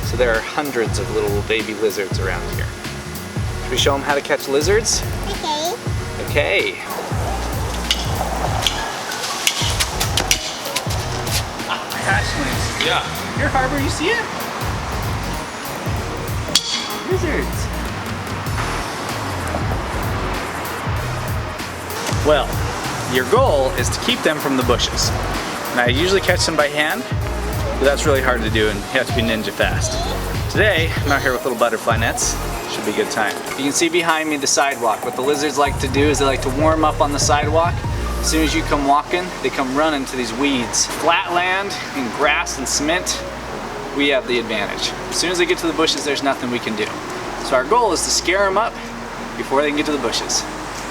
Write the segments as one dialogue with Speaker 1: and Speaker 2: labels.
Speaker 1: So there are hundreds of little baby lizards around here. Should we show them how to catch lizards?
Speaker 2: Okay.
Speaker 1: Okay. Hatchlings. Yeah. Here, Harbor, you see it? Lizards. Well, your goal is to keep them from the bushes. And I usually catch them by hand, but that's really hard to do and you have to be ninja fast. Today, I'm out here with little butterfly nets. Should be a good time. You can see behind me the sidewalk. What the lizards like to do is they like to warm up on the sidewalk. As soon as you come walking, they come running to these weeds. Flat land and grass and cement, we have the advantage. As soon as they get to the bushes, there's nothing we can do. So our goal is to scare them up before they can get to the bushes.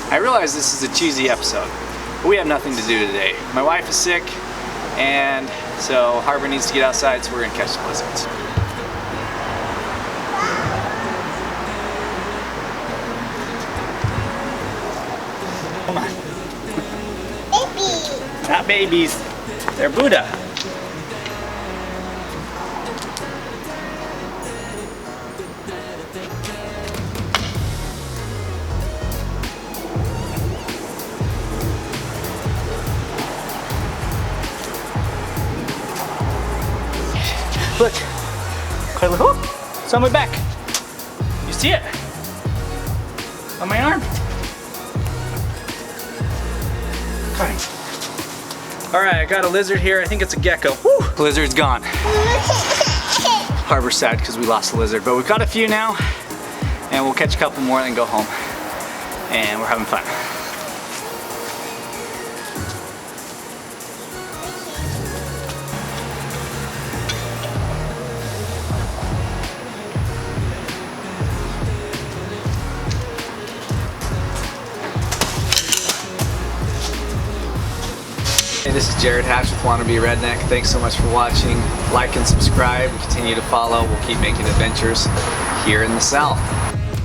Speaker 1: I realize this is a cheesy episode, but we have nothing to do today. My wife is sick, and so Harbor needs to get outside, so we're gonna catch some lizards. Come on.
Speaker 2: Baby.
Speaker 1: Not babies, they're Buddha. Look, Carla, oh, it's on my back. You see it? On my arm. All right, I got a lizard here. I think it's a gecko. Whew, the lizard's gone. Harbor's sad because we lost the lizard, but we've got a few now, and we'll catch a couple more and then go home. And we're having fun. Hey, this is Jared Hatch with Wannabe Redneck. Thanks so much for watching. Like and subscribe. Continue to follow. We'll keep making adventures here in the South.